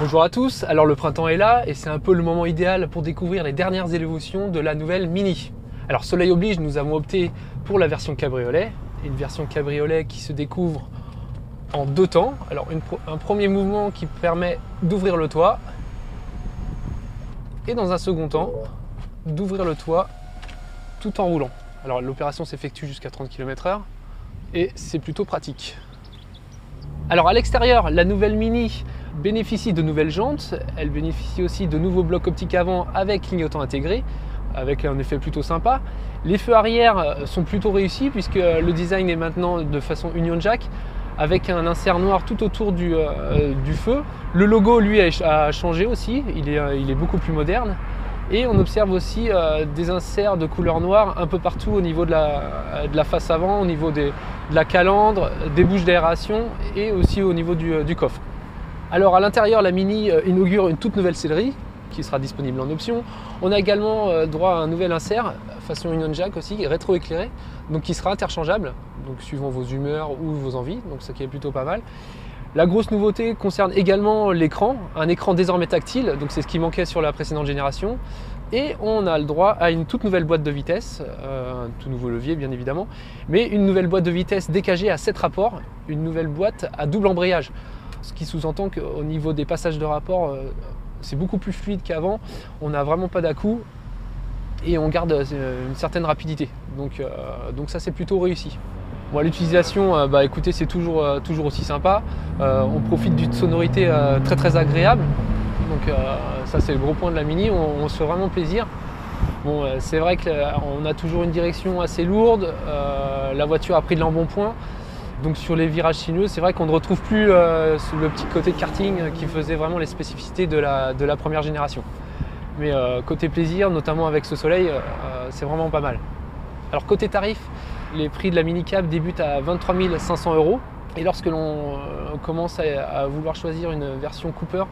Bonjour à tous, alors le printemps est là et c'est un peu le moment idéal pour découvrir les dernières évolutions de la nouvelle Mini. Alors soleil oblige, nous avons opté pour la version cabriolet, une version cabriolet qui se découvre en deux temps. Alors un premier mouvement qui permet d'ouvrir le toit et dans un second temps d'ouvrir le toit tout en roulant. Alors l'opération s'effectue jusqu'à 30 km/h et c'est plutôt pratique. Alors à l'extérieur, la nouvelle Mini bénéficie de nouvelles jantes, elle bénéficie aussi de nouveaux blocs optiques avant avec clignotant intégré, avec un effet plutôt sympa. Les feux arrière sont plutôt réussis puisque le design est maintenant de façon Union Jack avec un insert noir tout autour du feu. Le logo lui a changé aussi, il est beaucoup plus moderne. Et on observe aussi des inserts de couleur noire un peu partout au niveau de la face avant, au niveau de la calandre, des bouches d'aération et aussi au niveau du coffre. Alors à l'intérieur, la Mini inaugure une toute nouvelle sellerie qui sera disponible en option. On a également droit à un nouvel insert façon Union Jack aussi, rétro-éclairé, donc qui sera interchangeable, donc suivant vos humeurs ou vos envies, donc ce qui est plutôt pas mal. La grosse nouveauté concerne également l'écran, un écran désormais tactile, donc c'est ce qui manquait sur la précédente génération. Et on a le droit à une toute nouvelle boîte de vitesse, un tout nouveau levier bien évidemment, mais une nouvelle boîte de vitesse DKG à 7 rapports, une nouvelle boîte à double embrayage. Ce qui sous-entend qu'au niveau des passages de rapport, c'est beaucoup plus fluide qu'avant, on n'a vraiment pas d'à-coups et on garde une certaine rapidité. Donc ça c'est plutôt réussi. Bon, l'utilisation, écoutez, c'est toujours aussi sympa. On profite d'une sonorité très agréable. Donc ça c'est le gros point de la Mini, on se fait vraiment plaisir. Bon, c'est vrai qu'on a toujours une direction assez lourde, la voiture a pris de l'embonpoint. Donc sur les virages sinueux, c'est vrai qu'on ne retrouve plus le petit côté de karting qui faisait vraiment les spécificités de la première génération. Mais côté plaisir, notamment avec ce soleil, c'est vraiment pas mal. Alors côté tarif, les prix de la Mini Cab débutent à 23 500 €. Et lorsque l'on commence à vouloir choisir une version Cooper,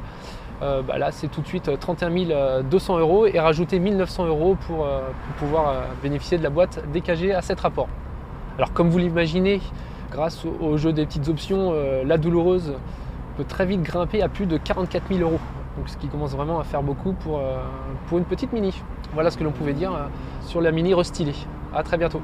là c'est tout de suite 31 200 € et rajouter 1 900 € pour pouvoir bénéficier de la boîte DKG à 7 rapports. Alors comme vous l'imaginez, grâce au jeu des petites options, la douloureuse peut très vite grimper à plus de 44 000 €. Donc ce qui commence vraiment à faire beaucoup pour une petite Mini. Voilà ce que l'on pouvait dire sur la Mini restylée. À très bientôt.